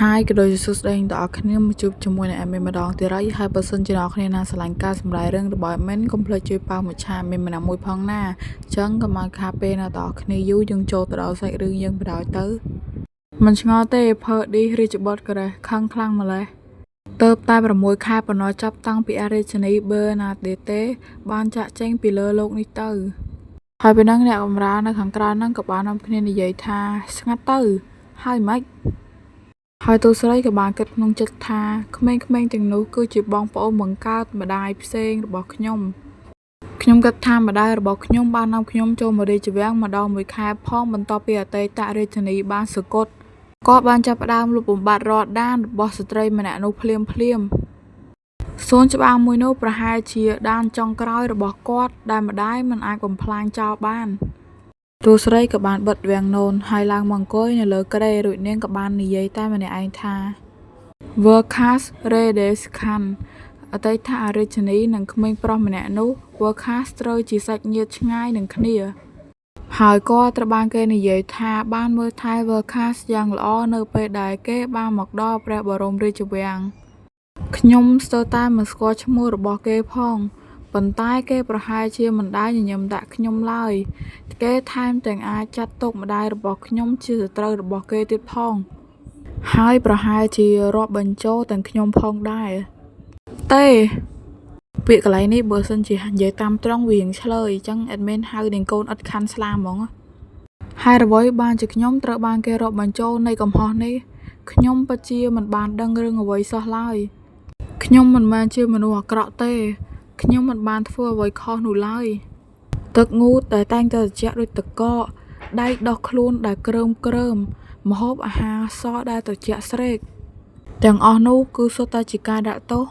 Hai ក៏ដូចជាសួស្តីអ្នកទាំងអស់គ្នាមកជួបជាមួយនឹង admin ម្ដងទៀតហើយហើយបើសិនជាអ្នកគ្នាណាស្រឡាញ់ការសម្រាយរឿងរបស់ admin កុំភ្លេចជួយប៉ាមួយឆា admin ម្នាក់មួយផងណាអញ្ចឹងកុំឲ្យខាតពេលអ្នកទាំងអស់គ្នាយូរយើងចូលទៅដល់សាច់រឿងយើងបណ្ដោយទៅមិនឆ្ងល់ទេផើឌីរាជបុត្រក៏ដែរខឹងខ្លាំងម្ល៉េះទៅតែ6ខែប៉ុណ្ណោះចាប់តាំងពីអរិជនីបឺណាដេតេបានចាក់ចែងពីលើលោកនេះទៅហើយពេលហ្នឹងអ្នកបម្រើនៅខាងក្រៅហ្នឹងក៏បាននាំគ្នានិយាយថាស្ងាត់ទៅហើយម៉េចហើយទូស្រីក៏បានគិតក្នុងចិត្តថាក្មេងៗទាំងនោះគឺជាបងប្អូនបង្កើតម្ដាយផ្សេងរបស់ខ្ញុំគិតថាម្ដាយរបស់ខ្ញុំបាននាំខ្ញុំចូលមករាជវាំងម្ដងមួយខែផងបន្ទាប់ពីអតីតរាជនីបានសគត់គាត់បានចាប់ផ្ដើមលុបបំបាត់រាល់ដានរបស់ស្ត្រីម្នាក់នោះភ្លាមសួនច្បារមួយនោះប្រហែលជាដានចុងក្រោយរបស់គាត់ដែលម្ដាយមិនអាចបំផ្លាញចោលបានទូស្រីក៏បានបិទវាំងនោនហើយឡើងមកអង្គុយនៅលើគ្រែរួចនាងក៏បាននិយាយតែម្នាក់ឯងថា Workers Redescan អតីតអរិជនីនិងក្មេងប្រុសម្នាក់នោះ Workers ត្រូវជាសាច់ញាតិឆ្ងាយនឹងគ្នាហើយក៏ត្រូវបានគេនិយាយថាបានមើលថែ Workers យ៉ាងល្អនៅពេលដែលគេបានមកដល់ព្រះបរមរាជវាំងខ្ញុំស្ទើរតែមិនស្គាល់ឈ្មោះរបស់គេផងប៉ុន្តែគេប្រហែលជាមិនដែលញញឹមដាក់ខ្ញុំឡើយគេថែមទាំងអាចចាត់ទុកម្ដាយរបស់ខ្ញុំជាសត្រូវរបស់គេទៀតផងហើយប្រហែលជារាប់បញ្ចូលទាំងខ្ញុំផងដែរទេពាក្យកន្លែងនេះបើសិនជានិយាយតាមត្រង់វាឆ្លើយអញ្ចឹង admin ហៅនាងកូនឥតខណ្ឌស្លាហ្មងហើយអ្វីបានជាខ្ញុំត្រូវបានគេរាប់បញ្ចូលនៃកំហុសនេះខ្ញុំពិតជាមិនបានដឹងរឿងអ្វីសោះឡើយខ្ញុំមិនមែនជាមនុស្សអាក្រក់ទេខ្ញុំមិនបានធ្វើអ្វីខុសនោះឡើយទឹកងូតដែលតែងតែត្រជាក់ដូចទឹកកកដៃដោះខ្លួនដែលគ្រើមម្ហូបអាហារសដែលត្រជាក់ស្រេកទាំងអស់នោះគឺសុទ្ធតែជាការដាក់ទោស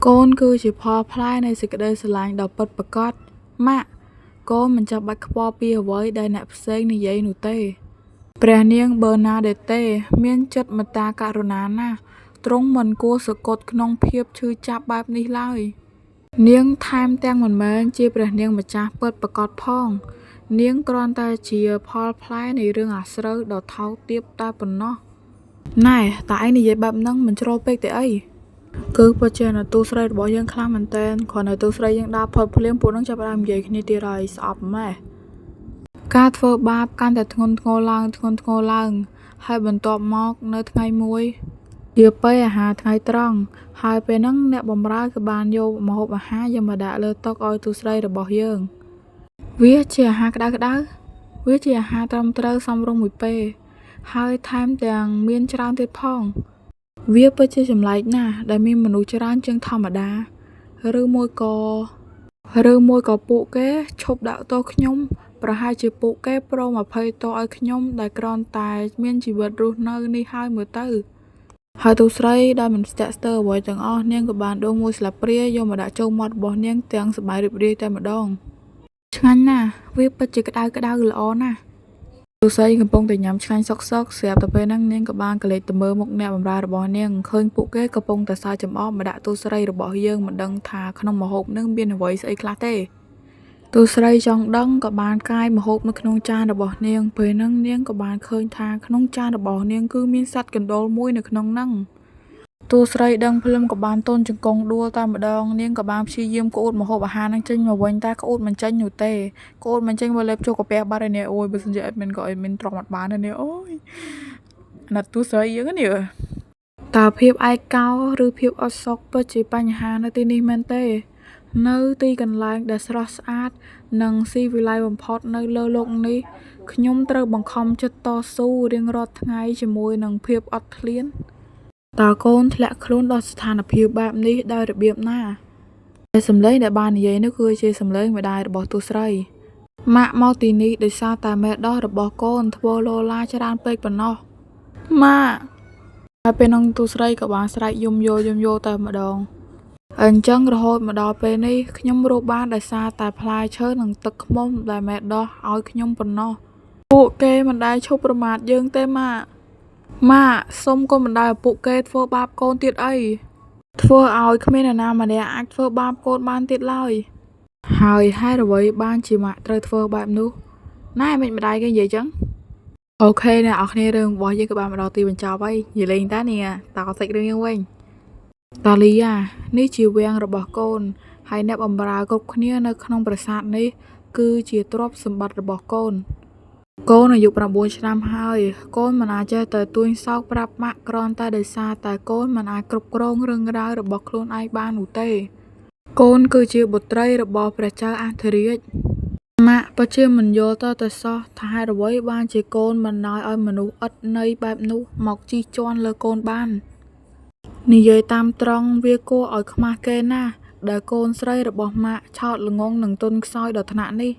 កូនគឺជាផលផ្លែនៃសេចក្តីស្រឡាញ់ដ៏ពិតប្រាកដម៉ាក់កូនមិនចាំបាច់ខ្វល់ពីអ្វីដែលអ្នកផ្សេងនិយាយនោះទេព្រះនាងបឺណាដេតេមានចិត្តមេត្តាករុណាណាស់ទ្រង់មិនគួរសគត់ក្នុងភាពឈឺចាប់បែបនេះឡើយនាងថែមទាំងមិនមែនជាព្រះនាងម្ចាស់ពិតប្រាកដផងនាងគ្រាន់តែជាផលផ្លែនៃរឿងអាស្រូវដ៏ថោកទាបតែប៉ុណ្ណោះណែតែឯងនិយាយបែបហ្នឹងមិនជ្រុលពេកទេអីគឺពិតជានៅទូស្រីរបស់យើងខ្លាំងមែនតើគ្រាន់តែទូស្រីយើងដើរផុតភ្លាមពួកហ្នឹងចាប់ផ្ដើមនិយាយគ្នាទៀតហើយស្អប់ម៉េះការធ្វើបាបកាន់តែធ្ងន់ធ្ងរឡើងហើយបន្ទាប់មកនៅថ្ងៃមួយជាពេលអាហារថ្ងៃត្រង់ហើយពេលហ្នឹងអ្នកបម្រើក៏បានយកម្ហូបអាហារយកមកដាក់លើតុឲ្យទូស្រីរបស់យើងវាជាអាហារក្តៅវាជាអាហារត្រឹមត្រូវសមរម្យមួយពេលហើយថែមទាំងមានច្រើនទៀតផងវាពិតជាចម្លែកណាស់ដែលមានមនុស្សច្រើនជាងធម្មតាឬមួយក៏ពួកគេឈប់ដាក់ទោសខ្ញុំប្រហែលជាពួកគេព្រមអភ័យទោសឲ្យខ្ញុំដែលគ្រាន់តែមានជីវិតរស់នៅនេះហើយមើលទៅហើយទូស្រីដែលមិនស្ទាក់ស្ទើរអ្វីទាំងអស់នាងក៏បានដួសមួយស្លាបព្រាយកមកដាក់ចូលមាត់របស់នាងទាំងសប្បាយរីករាយតែម្ដងឆ្ងាញ់ណាស់វាពិតជាក្តៅល្អណាស់ទូស្រីកំពុងតែញ៉ាំឆ្ងាញ់សុកស្រាប់តែពេលហ្នឹងនាងក៏បានកលេចទៅមើលមុខអ្នកបម្រើរបស់នាងឃើញពួកគេកំពុងតែសើចចំអកមកដាក់ទូស្រីរបស់យើងមិនដឹងថាក្នុងម្ហូបហ្នឹងមានអ្វីស្អីខ្លះទេទូស្រីចង់ដឹងក៏បានកាយម្ហូបនៅក្នុងចានរបស់នាងពេលហ្នឹងនាងក៏បានឃើញថាក្នុងចានរបស់នាងគឺមានសត្វកណ្ដូលមួយនៅក្នុងហ្នឹងទូស្រីដឹងភ្លាមក៏បានតូនចង្គង់ដួលតែម្ដងនាងក៏បានព្យាយាមក្អួតម្ហូបអាហារហ្នឹងចេញមកវិញតែក្អួតមិនចេញនោះទេក្អួតមិនចេញមកលេបចូលកាពះបាត់ហើយនេះអូយបើសិនជាអេដមីនក៏អេដមីនត្រង់អត់បានទេនេះអូយអាណិតទូស្រីយើងនេះតើភាពឯកោឬភាពអត់សុខពិតជាបញ្ហានៅទីនេះមែនទេនៅទីកន្លែងដែលស្រស់ស្អាតនិងស៊ីវិល័យបំផុតនៅលើโลกនេះខ្ញុំត្រូវបង្ខំចិត្តតស៊ូរៀងរាល់ថ្ងៃជាមួយនឹងភាពអត់ឃ្លានតើកូនធ្លាក់ខ្លួនដល់ស្ថានភាពបែបនេះដោយរបៀបណាតែសម្លេងដែលបាននិយាយនោះគឺជាសម្លេងម្ដាយរបស់ទូស្រីម៉ាក់មកទីនេះដោយសារតែមេដោះរបស់កូនធ្វើលោឡាច្រើនពេកប៉ុណ្ណោះម៉ាក់ហើយពេលនោះទូស្រីក៏បានស្រែកយំយោតែម្ដងអញ្ចឹងរហូតមកដល់ពេលនេះខ្ញុំរស់បានដោយសារតែផ្លែឈើនិងទឹកឃ្មុំដែលមេដោះឲ្យខ្ញុំប៉ុណ្ណោះពួកគេមិនដែលឈប់ប្រមាថយើងទេម៉ាក់សុំកុំបណ្ដោយឲ្យពួកគេធ្វើបាបកូនទៀតអីធ្វើឲ្យគ្មាននរណាម្នាក់អាចធ្វើបាបកូនបានទៀតឡើយហើយហេតុអ្វីបានជាម៉ាក់ត្រូវធ្វើបែបនោះណែមិនម្ដាយគេនិយាយចឹង អូខេអ្នកនរគ្នារឿងរបស់យើងក៏បានមកដល់ទីបញ្ចប់ហើយនិយាយលេងតានេះតើសាច់រឿងយើងវិញតាលីយ៉ានេះជាវាំងរបស់កូនហើយអ្នកបម្រើគ្រប់គ្នានៅក្នុងប្រាសាទនេះគឺជាទ្រព្យសម្បត្តិរបស់កូនកូនអាយុ9ឆ្នាំហើយកូនមិនអាចចេះតែទួញសោកប្រាប់ម៉ាក់គ្រាន់តែដោយសារតែកូនមិនអាចគ្រប់គ្រងរឿងរ៉ាវរបស់ខ្លួនឯងបាននោះទេកូនគឺជាបុត្រីរបស់ព្រះចៅអធិរាជម៉ាក់ពិតជាមិនយល់ទៅសោះថាហេតុអ្វីបានជាកូនមិនឲ្យមនុស្សឥតន័យបែបនោះមកជិះជាន់លើកូនបាននិយាយតាមត្រង់វាគួរឲ្យខ្មាស់គេណាស់ដែលកូនស្រីរបស់ម៉ាក់ឆោតល្ងង់នឹងទន់ខ្សោយដល់ថ្នាក់នេះ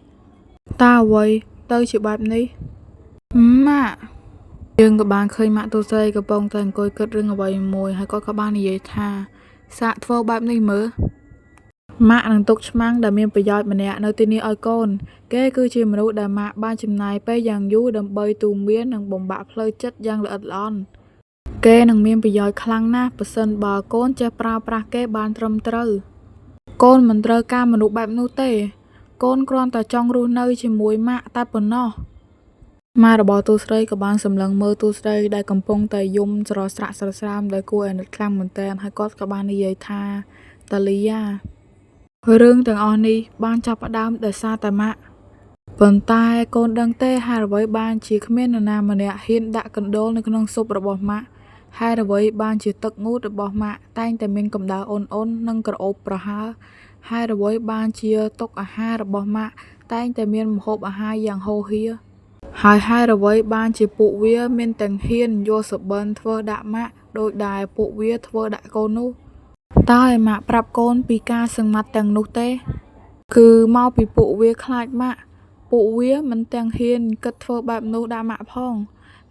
តើអ្វីទៅជាបែបនេះម៉ាក់យើងក៏បានឃើញម៉ាក់ទូស្រីកំពុងតែអង្គុយគិតរឿងអ្វីមួយហើយគាត់ក៏បាននិយាយថាសាកធ្វើបែបនេះមើលម៉ាក់នឹងទុកឆ្មាំងដែលមានប្រយោជន៍ម្នាក់នៅទីនេះឲ្យកូនគេគឺជាមនុស្សដែលម៉ាក់បានចំណាយពេលយ៉ាងយូរដើម្បីទូន្មាននិងបំបាក់ផ្លូវចិត្តយ៉ាងល្អិតល្អន់គេនឹងមានប្រយោជន៍ខ្លាំងណាស់ប្រសិនបើកូនចេះប្រើប្រាស់គេបានត្រឹមត្រូវកូនមិនត្រូវការមនុស្សបែបនោះទេកូនគ្រាន់តែចង់រស់នៅជាមួយម៉ាក់តែប៉ុណ្ណោះម៉ារបស់ទូស្រីក៏បានសម្លឹងមើលទូស្រីដែលកំពុងតែយំស្រស់ស្រាក់ស្រស់ស្រាមដែលគួរអាណិតខ្លាំងមែនទែនហើយគាត់ក៏បាននិយាយថាតាលីយ៉ារឿងទាំងអស់នេះបានចាប់ផ្ដើមដោយសារតែម៉ាក់ប៉ុន្តែកូនដឹងទេហេតុអ្វីបានជាគ្មាននរណាម្នាក់ហ៊ានដាក់កណ្ដូលនៅក្នុងស៊ុបរបស់ម៉ាក់ហេតុអ្វីបានជាទឹកងូតរបស់ម៉ាក់តែងតែមានកម្ដៅអ៊ុនៗនិងក្រអូបប្រហើរហេតុអ្វីបានជាតុអាហាររបស់ម៉ាក់តែងតែមានម្ហូបអាហារយ៉ាងហូរហៀរហើយហេតុអ្វីបានជាពួកវាមានទាំងហ៊ានយកសបិនធ្វើដាក់ម៉ាក់ដោយដែលពួកវាធ្វើដាក់កូននោះតើឲ្យម៉ាក់ប្រាប់កូនពីការសង្មត់ទាំងនោះទេគឺមកពីពួកវាខ្លាចម៉ាក់ពួកវាមិនទាំងហ៊ានគិតធ្វើបែបនោះដាក់ម៉ាក់ផង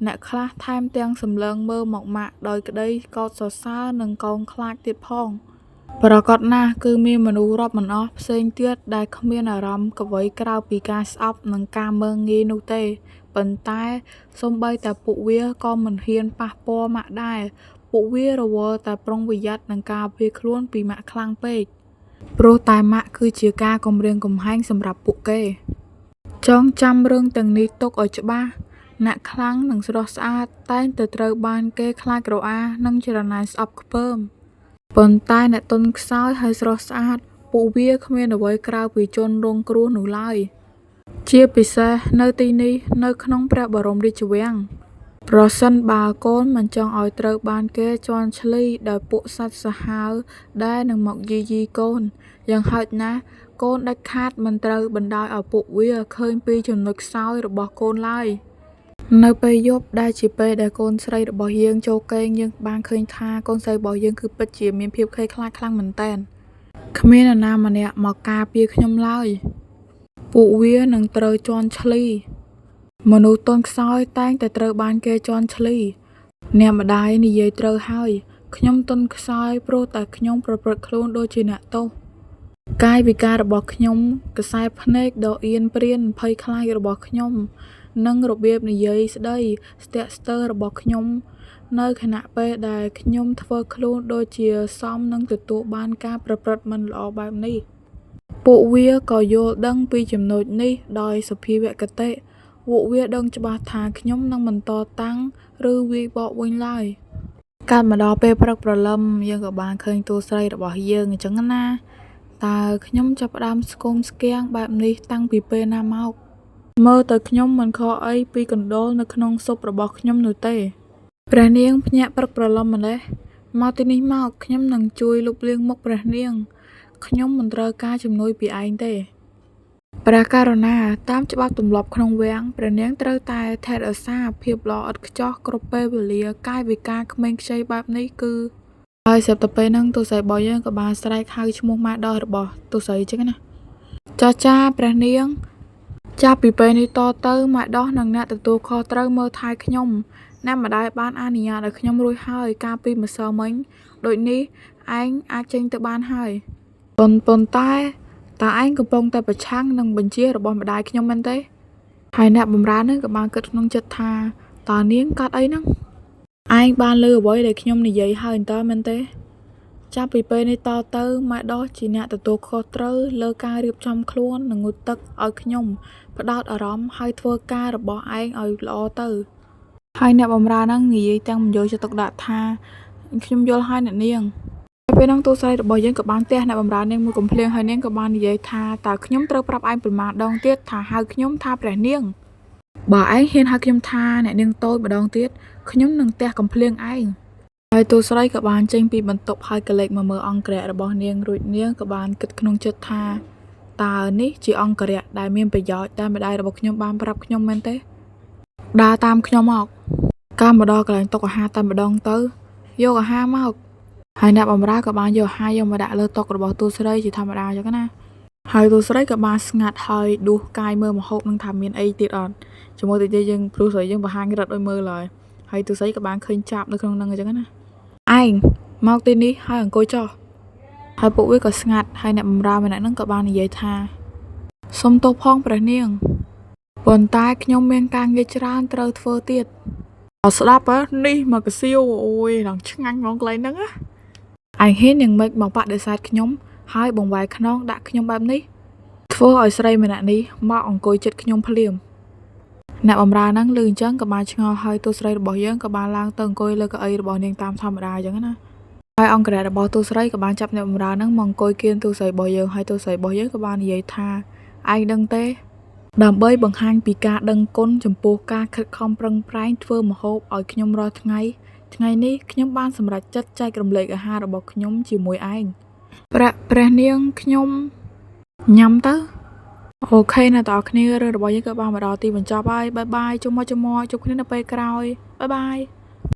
អ្នកខ្លះថែមទាំងសម្លឹងមើលមកម៉ាក់ដោយក្តីកោតសរសើរនិងកោងខ្លាចទៀតផងប្រកបណាស់គឺមានមនុស្សរាប់មិនអស់ផ្សេងទៀតដែលគ្មានអារម្មណ៍អ្វីក្រៅពីការស្អប់និងការមើលងាយនោះទេប៉ុន្តែសូម្បីតែពួកវាក៏មិនហ៊ានប៉ះពាល់ម៉ាក់ដែរពួកវារវល់តែប្រុងប្រយ័ត្ននឹងការពារខ្លួនពីម៉ាក់ខ្លាំងពេកព្រោះតែម៉ាក់គឺជាការគំរាមកំហែងសម្រាប់ពួកគេចងចាំរឿងទាំងនេះទុកឲ្យច្បាស់អ្នកខ្លាំងនិងស្រស់ស្អាតតែងតែត្រូវបានគេខ្លាចរអានិងច្រណែនស្អប់ខ្ពើមប៉ុន្តែអ្នកទន់ខ្សោយហើយស្រស់ស្អាតពួកវាគ្មានអ្វីក្រៅពីជនរងគ្រោះនោះឡើយជាពិសេសនៅទីនេះនៅក្នុងព្រះបរមរាជវាំងប្រសិនបើកូនមិនចង់ឲ្យត្រូវបានគេជន់ឈ្លីដោយពួកសត្វសាហាវដែលនឹងមកយាយីកូនយ៉ាងហោចណាស់កូនដាច់ខាតមិនត្រូវបណ្ដោយឲ្យពួកវាឃើញពីចំណុចខ្សោយរបស់កូនឡើយនៅពេលយប់ដែលជាពេលដែលកូនស្រីរបស់យើងចូលគេងយើងបានឃើញថាកូនស្រីរបស់យើងគឺពិតជាមានភាពភ័យខ្លាចខ្លាំងមែនទែនគ្មាននរណាម្នាក់មកការពារខ្ញុំឡើយពួកវានឹងត្រូវជន់ឈ្លីមនុស្សទន់ខ្សោយតែងតែត្រូវបានគេជន់ឈ្លីអ្នកម្ដាយនិយាយត្រូវហើយខ្ញុំទន់ខ្សោយព្រោះតែខ្ញុំប្រព្រឹត្តខ្លួនដូចជាអ្នកទោសកាយវិការរបស់ខ្ញុំខ្សែភ្នែកដ៏អៀនព្រានភ័យខ្លាចរបស់ខ្ញុំនិងរបៀបនិយាយស្ដីស្ទាក់ស្ទើររបស់ខ្ញុំនៅខណៈពេលដែលខ្ញុំធ្វើខ្លួនដូចជាសមនឹងទទួលបានការប្រព្រឹត្តមិនល្អបែបនេះពួកវាក៏យល់ដឹងពីចំណុចនេះដោយសភាវគតិពួកវាដឹងច្បាស់ថាខ្ញុំនឹងមិនតតាំងឬវាយបកវិញឡើយកាលមកដល់ពេលព្រឹកព្រលឹមយើងក៏បានឃើញតួស្រីរបស់យើងអញ្ចឹងណាតើខ្ញុំចាប់ផ្ដើមស្គមស្គាំងបែបនេះតាំងពីពេលណាមកមើលទៅខ្ញុំមិនខកអីពីកណ្ដូលនៅក្នុងស៊ុបរបស់ខ្ញុំនោះទេព្រះនាងភ្ញាក់ព្រឹកព្រលឹមម្លេះមកទីនេះមកខ្ញុំនឹងជួយលុបលាងមុខព្រះនាងខ្ញុំមិនត្រូវការជំនួយពីឯងទេព្រះករុណាតាមច្បាប់ទម្លាប់ក្នុងវាំងព្រះនាងត្រូវតែថែរក្សាភាពល្អឥតខ្ចោះគ្រប់ពេលវេលាកាយវិការក្មេងខ្ចីបែបនេះគឺហើយស្រាប់តែពេលហ្នឹងទូស្រីរបស់យើងក៏បានស្រែកហៅឈ្មោះម៉ែដោះរបស់ទូស្រីអញ្ចឹងណាចាព្រះនាងចាប់ពីពេលនេះតទៅម៉ែដោះនឹងអ្នកទទួលខុសត្រូវមើលថែខ្ញុំអ្នកម្ដាយបានអនុញ្ញាតឲ្យខ្ញុំរួចហើយកាលពីម្សិលមិញដូចនេះឯងអាចចេញទៅបានហើយប៉ុន្តែតើឯងកំពុងតែប្រឆាំងនឹងបញ្ជារបស់ម្ដាយខ្ញុំមែនទេហើយអ្នកបម្រើនឹងក៏បានគិតក្នុងចិត្តថាតើនាងកាត់អីហ្នឹងឯងបានលើអ្វីដែលខ្ញុំនិយាយហើយតើមែនទេចាប់ពីពេលនេះតទៅម៉ែដោះជាអ្នកទទួលខុសត្រូវលើការរៀបចំខ្លួននិងងូតទឹកឲ្យខ្ញុំផ្ដោតអារម្មណ៍ហើយធ្វើការរបស់ឯងឲ្យល្អទៅ ហើយអ្នកបម្រើហ្នឹងនិយាយទាំងមិនយកចិត្តទុកដាក់ថាខ្ញុំយល់ហើយអ្នកនាងហើយពេលហ្នឹងទូស្រីរបស់យើងក៏បានទះអ្នកបម្រើនាងមួយកំភ្លៀងហើយនាងក៏បាននិយាយថាតើខ្ញុំត្រូវប្រាប់ឯងប្រមាណដងទៀតថាហៅខ្ញុំថាព្រះនាងបើឯងហ៊ានហៅខ្ញុំថាអ្នកនាងតូចម្ដងទៀតខ្ញុំនឹងទះកំភ្លៀងឯងហើយទូស្រីក៏បានចេញពីបន្ទប់ហើយក៏លេចមកមើលអង្គរៈរបស់នាងរួចនាងក៏បានគិតក្នុងចិត្តថាតើនេះជាអង្គរៈដែលមានប្រយោជន៍ដែលម្ដាយរបស់ខ្ញុំបានប្រាប់ខ្ញុំមែនទេដើរតាមខ្ញុំមកកាលមកដល់កន្លែងតុអាហារតែម្ដងទៅយកអាហារមកហើយអ្នកបម្រើក៏បានយកអាហារយកមកដាក់លើតុរបស់ទូស្រីជាធម្មតាអញ្ចឹងណាហើយទូស្រីក៏បានស្ងាត់ហើយដួសកាយមើលម្ហូបនឹងថាមានអីទៀតអត់ជាមួយទៅយើងព្រោះស្រីយើងបង្ហាញរត់ឲ្យមើលហើយទូស្រីក៏បានឃើញចាប់នៅក្នុងហ្នឹងអញ្ចឹងណាឯងមកទីនេះហើយអង្គុយចុះហើយពួកវាក៏ស្ងាត់ហើយអ្នកបម្រើម្នាក់ហ្នឹងក៏បាននិយាយថាសុំទោសផងព្រះនាងប៉ុន្តែខ្ញុំមានការងារច្រើនត្រូវធ្វើទៀតអត់ស្ដាប់នេះមកកសៀវអូយដល់ឆ្ងាញ់ហ្មងកន្លែងហ្នឹងណាឯងហ៊ានយ៉ាងម៉េចមកបដិសេធខ្ញុំហើយបង្វែរខ្នងដាក់ខ្ញុំបែបនេះធ្វើឲ្យស្រីម្នាក់នេះមកអង្គុយចិត្តខ្ញុំភ្លាមអ្នកបម្រើហ្នឹងឮអញ្ចឹងក៏បានឆ្ងល់ហើយទូស្រីរបស់យើងក៏បានឡើងទៅអង្គុយលើកៅអីរបស់នាងតាមធម្មតាអញ្ចឹងណាហើយអង្គរៈរបស់ទូស្រីក៏បានចាប់អ្នកបម្រើហ្នឹងមកអង្គុយគៀនទូស្រីរបស់យើងហើយទូស្រីរបស់យើងក៏បាននិយាយថាឯងដឹងទេដើម្បីបង្ហាញពីការដឹងគុណចំពោះការខិតខំប្រឹងប្រែងធ្វើម្ហូបឲ្យខ្ញុំរាល់ថ្ងៃនេះខ្ញុំបានសម្រេចចិត្តចែករំលែកអាហាររបស់ខ្ញុំជាមួយឯងព្រះនាងខ្ញុំញ៉ាំទៅអូខេអ្នកទាំងអស់គ្នារឿងរបស់យើងក៏បានមកដល់ទីបញ្ចប់ហើយបាយបាយជុំមកជួបគ្នានៅពេលក្រោយបាយបាយ